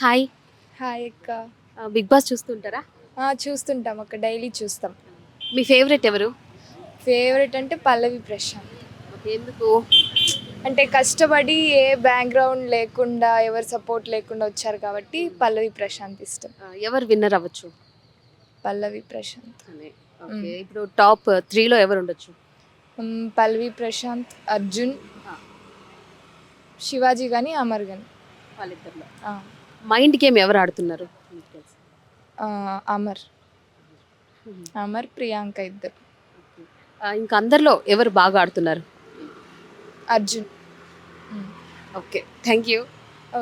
Hi. Hi అక్క. Bigg Boss చూస్తుంటారా? చూస్తుంటాం అక్క, డైలీ చూస్తాం. మీ ఫేవరెట్ ఎవరు? ఫేవరెట్ అంటే పల్లవి ప్రశాంత్. ఓకే. ఎందుకు? అంటే కష్టపడి ఏ బ్యాక్గ్రౌండ్ లేకుండా ఎవరి సపోర్ట్ లేకుండా వచ్చారు కాబట్టి పల్లవి ప్రశాంత్ ఇష్టం. ఎవరు విన్నర్ అవ్వచ్చు? పల్లవి ప్రశాంత్. ఓకే. ఇప్పుడు టాప్ 3లో ఎవరు ఉండొచ్చు? పల్లవి ప్రశాంత్, అర్జున్, శివాజీ కానీ అమర్ కానీ. వాళ్ళిద్దరిలో మైండ్ గేమ్ ఎవరు ఆడుతున్నారు? అమర్ అమర్ ప్రియాంక ఇద్దరు. ఇంకా అందరిలో ఎవరు బాగా ఆడుతున్నారు? Arjun. Okay, thank you.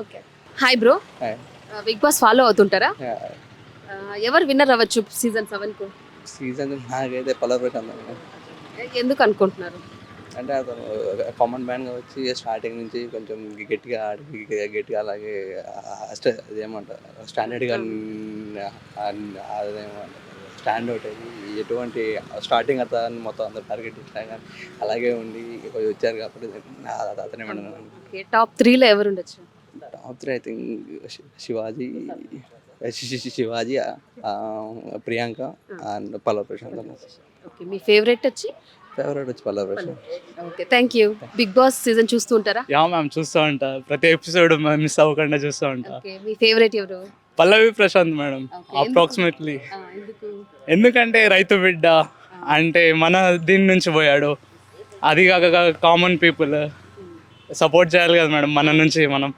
Okay. Hi bro. Hi. Bigg Boss follow అవుతుంటారా? ఎవరు విన్నర్ అవ్వచ్చు సీజన్ 7కు? సీజన్ నాకైతే పల్లవి ప్రశాంత్. ఎందుకు అనుకుంటున్నారు? అంటే అతను కామన్ మ్యాన్గా వచ్చి స్టార్టింగ్ నుంచి కొంచెం గట్టిగా ఆడి గట్టిగా అలాగే అదేమంటారు స్టాండర్డ్గా అదేమంటారు స్టాండ్ అవుట్ అయ్యి ఎటువంటి స్టార్టింగ్ అతను మొత్తం అందరు టార్గెట్ ఇచ్చినా కానీ అలాగే ఉండి కొంచెం వచ్చారు కాబట్టి అతనే మేడం. ఓకే. టాప్ 3లో ఎవరు ఉండొచ్చు? Top 3 I think Shivaji, Shivaji, Priyanka and Pallavi Prashanth. Okay. మీ ఫేవరెట్ వచ్చి? ఫేవరెట్ వచ్చి Pallavi Prashanth. Okay, thank you. Bigg Boss season చూస్తూ ఉంటారా? యా మ్యామ్, చూస్తూ ఉంటా. ప్రతి ఎపిసోడ్ మిస్ అవ్వకుండా చూస్తూ ఉంటా. ఓకే. మీ ఫేవరెట్ ఎవరు? పల్లవి ప్రశాంత్ మేడం. Okay. అప్రాక్సిమేట్లీ ఎందుకు? ఎందుకంటే రైతు బిడ్డ అంటే మన దీని నుంచి పోయాడు. అది కాక కామన్ పీపుల్ సపోర్ట్ చేయాలి కదా మేడం మన నుంచి మనం.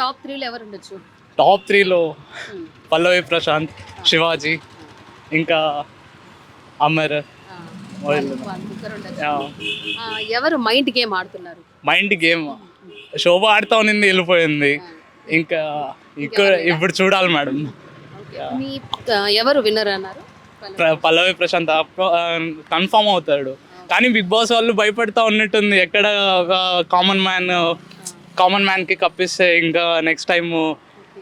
టాప్ 3లో ఎవరు ఉండొచ్చు? టాప్ 3లో పల్లవి ప్రశాంత్, శివాజీ, ఇంకా అమర్. ఎవరు మైండ్ గేమ్ ఆడుతున్నారు? మైండ్ గేమ్ శోభ ఆడుతా ఉన్నింది, వెళ్ళిపోయింది. ఇంకా ఇప్పుడు చూడాలి మేడం. మీ ఎవరు విన్నర్ అన్నారు? పల్లవి ప్రశాంత్ కన్ఫర్మ్ అవుతాడు. కానీ బిగ్ బాస్ వాళ్ళు భయపడతా ఉన్నట్టుంది. ఎక్కడ ఒక కామన్ మ్యాన్కి కప్పిస్తే ఇంకా నెక్స్ట్ టైం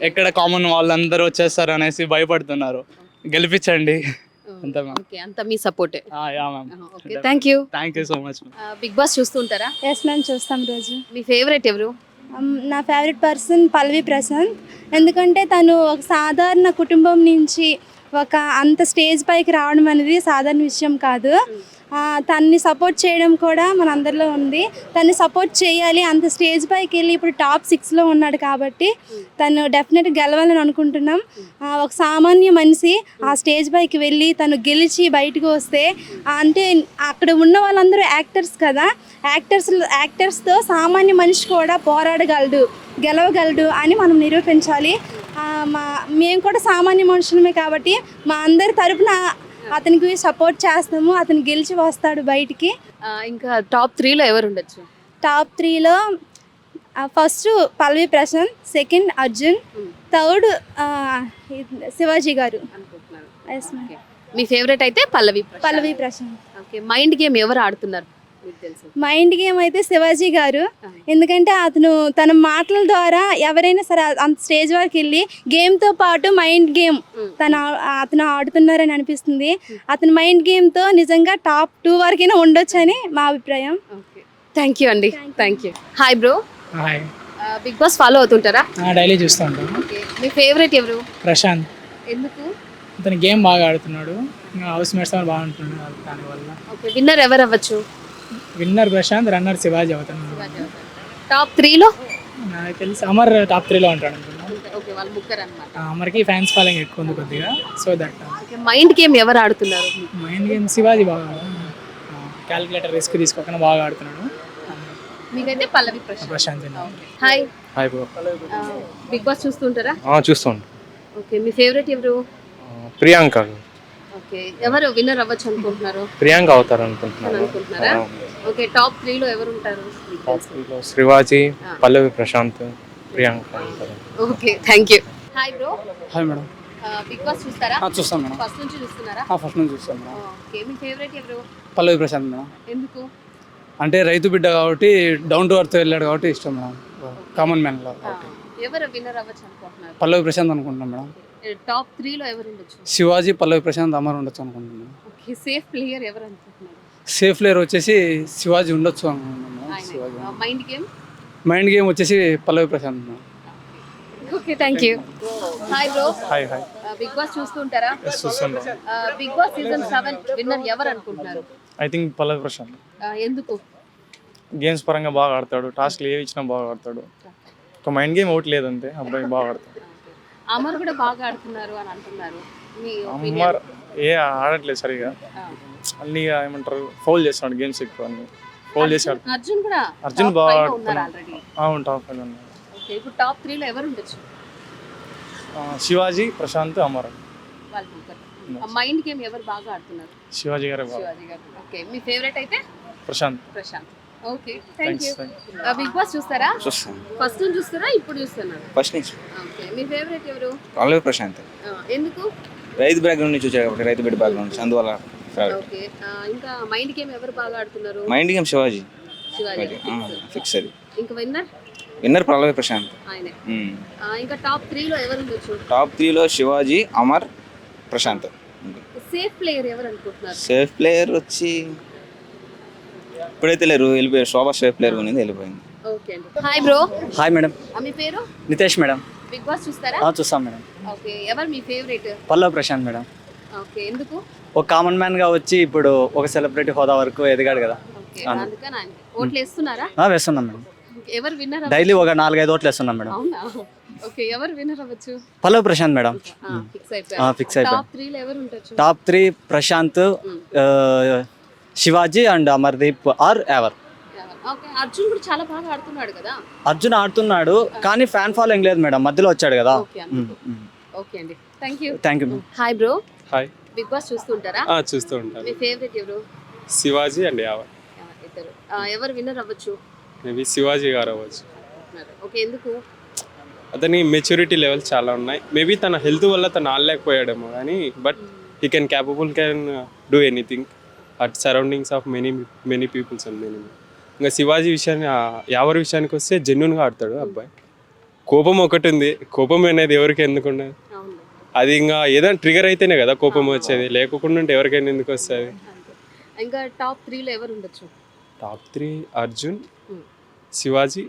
ఎక్కడ కామన్ వాళ్ళందరూ వచ్చేస్తారు అనేసి భయపడుతున్నారు. గెలిపించండి అంతే మ్యామ్. ఓకే, అంతా మీ సపోర్టే. Yeah ma'am. Okay, thank you. Thank you so much. Bigg Boss చూస్తుంటారా? ఎస్ మ్యామ్, చూస్తాం రోజు. మీ ఫేవరెట్ ఎవరు? నా ఫేవరెట్ పర్సన్ పల్లవి ప్రశాంత్. ఎందుకంటే తను ఒక సాధారణ కుటుంబం నుంచి ఒక అంత స్టేజ్ పైకి రావడం అనేది సాధారణ విషయం కాదు. తన్ని సపోర్ట్ చేయడం కూడా మన అందరిలో ఉంది. తన్ని సపోర్ట్ చేయాలి, అంత స్టేజ్ పైకి వెళ్ళి ఇప్పుడు టాప్ 6లో ఉన్నాడు కాబట్టి తను డెఫినెట్గా గెలవాలని అనుకుంటున్నాం. ఒక సామాన్య మనిషి ఆ స్టేజ్ పైకి వెళ్ళి తను గెలిచి బయటకు వస్తే అంటే అక్కడ ఉన్న వాళ్ళందరూ యాక్టర్స్ కదా, యాక్టర్స్తో సామాన్య మనిషి కూడా పోరాడగలడు, గెలవగలడు అని మనం నిరూపించాలి. మేము కూడా సామాన్య మనుషులమే కాబట్టి మా అందరి తరపున అతనికి సపోర్ట్ చేస్తాము. అతను గెలిచి వస్తాడు బయటికి. ఇంకా టాప్ 3లో ఎవరు ఉండొచ్చు? టాప్ 3లో first Pallavi Prashanth, second Arjun, third Shivaji garu. Yes ma'am. మీ ఫేవరెట్ అయితే Pallavi Prashanth. Okay. Mind game ఎవరు ఆడుతున్నారు మీకు తెలుసు? మైండ్ గేమ్ అయితే శివాజీ గారు. ఎందుకంటే అతను తన మాటల ద్వారా ఎవరైనా సరే అంత స్టేజ్ వరకు వెళ్ళి గేమ్తో పాటు మైండ్ గేమ్ అతను ఆడుతున్నారని అనిపిస్తుంది. అతని మైండ్ గేమ్తో నిజంగా టాప్ 2 వరకైనా ఉండొచ్చు అని మా అభిప్రాయం. థ్యాంక్ యూ అండి. Thank you. Hi bro. Hi. Bigg Boss follow అవుతుంటారా? డైలీ చూస్తూ ఉంటాను. ఓకే. మీ ఫేవరెట్ ఎవరు? ప్రశాంత్. ఎందుకు? అతని గేమ్ బాగా ఆడుతున్నాడు, హౌస్ మేట్స్ బాగా ఉంటున్నాడు దానివల్ల. ఓకే. విన్నర్ ఎవరు అవ్వచ్చు? విన్నర్ ప్రశాంత్, రన్నర్ శివాజీ అవుతాను. టాప్ 3లో నాకు తెలిసి అమర్ టాప్ 3లో ఉంటాడు అనుకున్నాను. ఓకే, వాళ్ళు ముగ్గురు అన్నమాట. అమర్కి ఫ్యాన్స్ ఫాలోయింగ్ ఎక్కువ ఉంది కొద్దిగా, so that. Okay. Mind game ఎవరు ఆడుతున్నారు? మైండ్ గేమ్ శివాజీ బాగా క్యాలిక్యులేటర్ రిస్క్ తీసుకోకుండా బాగా ఆడుతున్నాడు. మీకైతే Pallavi Prashanth. Hi. Hi bro. Bigg Boss చూస్తుంటారా? చూస్తాను. ఓకే. మీ ఫేవరెట్ ఎవరు? ప్రియాంక. ఓకే. ఎవరు విన్నర్ అవ్వచ్చు అనుకుంటున్నారు? ప్రియాంక అవుతారు అనుకుంటున్నాను. అనుకుంటున్నారా? ఓకే. టాప్ 3లో ఎవరు ఉంటారు? శివాజీ, పల్లవి ప్రశాంత్, ప్రియాంక ఉంటారు. Okay, thank you. Hi bro. Hi madam. Bigg Boss చూస్తారా? చూస్తాం మేడం. ఫస్ట్ నుంచి చూస్తున్నారా? ఫస్ట్ నుంచి చూస్తాం మేడం. ఓకే. మీ ఫేవరెట్ ఎవరు? పల్లవి ప్రశాంత్ మేడం. ఎందుకు? అంటే రైతు బిడ్డ కాబట్టి డౌన్ టు అర్త్ వెళ్ళాడు కాబట్టి ఇష్టం మేడం. కామన్ మ్యాన్లో ఎవరు విన్నర్ అవ్వచ్చు అనుకుంటున్నారు? పల్లవి ప్రశాంత్ అనుకుంటున్నాం మేడం. టాప్ 3లో ఎవరు ఉండొచ్చు? శివాజీ, పల్లవి ప్రశాంత్, అమర్ ఉండొచ్చు అనుకుంటున్నాను. ఓకే. సేఫ్ ప్లేయర్ ఎవరు అనుకుంటున్నారు? సేఫ్ ప్లేయర్ వచ్చేసి శివాజీ ఉండొచ్చు అనుకుంటున్నాను. మైండ్ గేమ్ మైండ్ గేమ్ వచ్చేసి Pallavi Prashanth. Okay thank you. Hi bro. Hi hi Bigg Boss చూస్తుంటారా? చూస్తుంటాం. బిగ్ బాస్ సీజన్ 7 విన్నర్ ఎవరు అనుకుంటున్నారు? I think Pallavi Prashanth. ఎందుకు? గేమ్స్ పరంగా బాగా ఆడతాడు, టాస్క్లు ఏవి ఇచ్చినా బాగా ఆడతాడు. ఒక మైండ్ గేమ్ ఒకటి లేదంతే, అబ్బాయి బాగా ఆడతాడు. అమర్ కూడా బాగా ఆడుతున్నారు అని అంటున్నారు. మీ అమ్మర్ ఏ ఆడట్లేదు సరిగా, అన్ని ఏమంటారు ఫౌల్ చేస్తున్నాడు, గేమ్స్ ఎక్కువ అన్ని ఫౌల్ చేసి ఆడుతున్నాడు. అర్జున్ కూడా అర్జున్ top బాగా five లో ఉన్నారు ఆడుతున్నాడు. already. అవును టాప్ ఫైవ్ ఉన్నాడు. ఓకే ఇప్పుడు టాప్ 3 లో ఎవరు ఉండొచ్చు? శివాజీ, ప్రశాంత్, అమర్. వాళ్ళు ముగ్గురు. మైండ్ గేమ్ ఎవరు బాగా ఆడుతున్నారు? శివాజీ గారే బాగా. శివాజీ గారు. ఓకే మీ ఫేవరెట్ అయితే Prashanth. Prashanth. Okay thank you. Thanks. Bigg Boss చూస్తారా? చూస్తాను ఫస్ట్ నుంచి చూస్తారా ఇప్పుడు చూస్తున్నారు? ఫస్ట్ నుంచి ఓకే మీ ఫేవరెట్ ఎవరు? పల్లవి ప్రశాంత్. ఎందుకు? రైతు బ్యాక్గ్రౌండ్ నుంచి వచ్చాడు కాబట్టి, రైతు బిడ్డ బ్యాక్గ్రౌండ్ నుంచి, అందువల్ల ఓకే ఇంకా మైండ్ గేమ్ ఎవరు బాగా ఆడుతున్నారు? Mind game Shivaji Shivaji. Fix అది. ఇంకా విన్నర్ విన్నర్ పల్లవి ప్రశాంత్. ఆయనే. ఇంకా టాప్ 3 లో ఎవరు ఉండొచ్చు? టాప్ 3లో శివాజీ, అమర్, ప్రశాంత్. సేఫ్ ప్లేయర్ ఎవరు అనుకుంటున్నారు? సేఫ్ ప్లేయర్ వచ్చి ఇప్పుడైతే లేరు, వెళ్ళిపోయారు. శోభా సేఫ్ ప్లేయర్ ఉన్నది, వెళ్ళిపోయింది. ఓకే అండి. Hi bro. Hi madam. మీ పేరు? నితేష్ మేడం. బిగ్ బాస్ చూస్తారా? చూస్తాం మేడం. ఓకే ఎవరు మీ ఫేవరెట్? పల్లవి ప్రశాంత్ మేడం. ఓకే ఎందుకు? ఒక కామన్ మ్యాన్గా వచ్చి ఇప్పుడు ఒక సెలబ్రిటీ హోదా వరకు ఎదిగాడు కదా. ఓకే అందుకని ఆయన ఓట్లు వేస్తున్నారా? వేస్తున్నాం మేడం. ఎవరు విన్నర్? డైలీ ఒక 4-5 ఓట్లు వేస్తున్నాం మేడం. అవునా? ఓకే ఎవరు విన్నర్ అవ్వచ్చు? పల్లవి ప్రశాంత్ మేడం. ఫిక్స్ అయిపోయారు. ఫిక్స్ అయిపోయాం. టాప్ 3 లో ఎవరు ఉండొచ్చు? Top 3 Prashanth, Shivaji and Amardeep are ever. Okay Arjun కూడా చాలా బాగా ఆడుతున్నాడు కదా. అర్జున్ ఆడుతున్నాడు కానీ ఫ్యాన్ ఫాలోయింగ్ లేదు మేడం, మధ్యలో వచ్చాడు కదా. ఓకే అండి thank you. Thank you. Hi bro. Hi. Bigg Boss చూస్తుంటారా? చూస్తూ ఉంటాను. మీ ఫేవరెట్ ఎవరు? శివాజీ అండ్ యావర్. ఇద్దరు. ఎవరు విన్నర్ అవ్వచ్చు? మేబీ శివాజీ గారు అవ్వచ్చు. ఓకే ఎందుకు? అతని మెచ్యూరిటీ లెవెల్స్ చాలా ఉన్నాయి. మేబీ తన హెల్త్ వల్ల తను ఆడలేకపోయాడేమో కానీ, but he can do anything at surroundings of many peoples and many. ఇంకా శివాజీ విషయాన్ని, యావర్ విషయానికి వస్తే జెన్యున్గా ఆడతాడు అబ్బాయి. కోపం ఒకటి ఉంది, కోపం అనేది ఎవరికి ఎందుకు ఉండదు? అది ఇంకా ఏదైనా ట్రిగర్ అయితేనే కదా కోపం వచ్చేది, లేకుండా ఉంటే ఎవరికైనా ఎందుకు వస్తుంది? ఇంకా టాప్ 3 లో ఎవరు ఉండొచ్చు? Top 3 Arjun, Shivaji,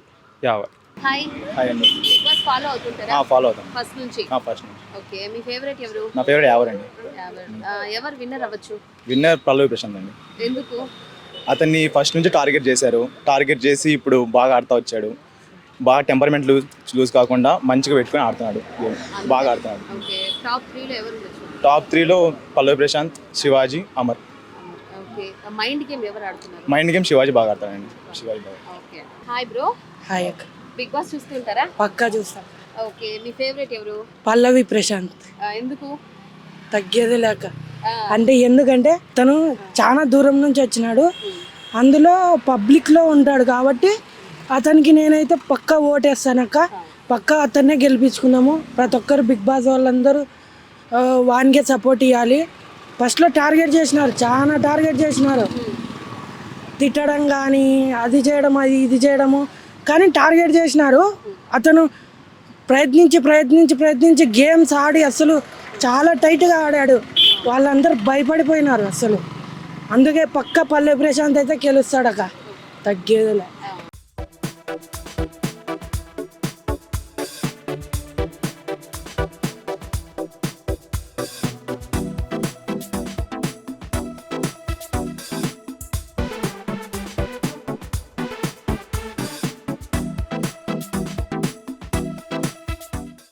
Yawar. Hi. Hi అండి. బిగ్ బాస్ ఫాలో అవుతుంటారా? ఫాలో అవుతాం. ఫస్ట్ నుంచి. ఫస్ట్ నుంచి. ఓకే మీ ఫేవరెట్ ఎవరు? నా ఫేవరెట్ ఎవరు అండి? ఎవరు విన్నర్ అవ్వచ్చు? విన్నర్ పల్లవి ప్రశాంత్ అండి. ఎందుకు? అతన్ని ఫస్ట్ నుంచి టార్గెట్ చేశారు, టార్గెట్ చేసి ఇప్పుడు బాగా ఆడుతూ వచ్చాడు. బాగా టెంపర్మెంట్ లూజ్ కాకుండా మంచిగా పెట్టుకొని ఆడుతున్నాడు, బాగా ఆడుతున్నాడు. ఓకే టాప్ 3 లో ఎవరు ఉండొచ్చు? టాప్ 3లో Pallavi Prashanth, Shivaji, Amar. Okay mind game ఎవరు ఆడుతున్నారు? మైండ్ గేమ్ శివాజీ బాగా ఆడతాడండి. శివాజీ బాగా. Okay hi bro. హాయ్ అక్క. బిగ్ బాస్ చూస్తుంటారా? పక్కా చూస్తాం. ఓకే మీ ఫేవరెట్ ఎవరు? పల్లవి ప్రశాంత్. ఎందుకు? తగ్గేది లేక. అంటే ఎందుకంటే తను చాలా దూరం నుంచి వచ్చినాడు, అందులో పబ్లిక్లో ఉంటాడు కాబట్టి అతనికి నేనైతే పక్కా ఓటేస్తానక్క. పక్కా అతన్నే గెలిపించుకున్నాము. ప్రతి ఒక్కరు బిగ్ బాస్ వాళ్ళందరూ వానికే సపోర్ట్ ఇవ్వాలి. ఫస్ట్లో టార్గెట్ చేసినారు, చాలా టార్గెట్ చేసినారు, తిట్టడం కానీ అది చేయడం అది ఇది చేయడము, కానీ టార్గెట్ చేసినారు. అతను ప్రయత్నించి గేమ్స్ ఆడి అసలు చాలా టైట్గా ఆడాడు. వాళ్ళందరూ భయపడిపోయినారు అసలు. అందుకే పక్క పల్లె ప్రశాంత్ అయితే గెలుస్తాడక, తగ్గేదిలే.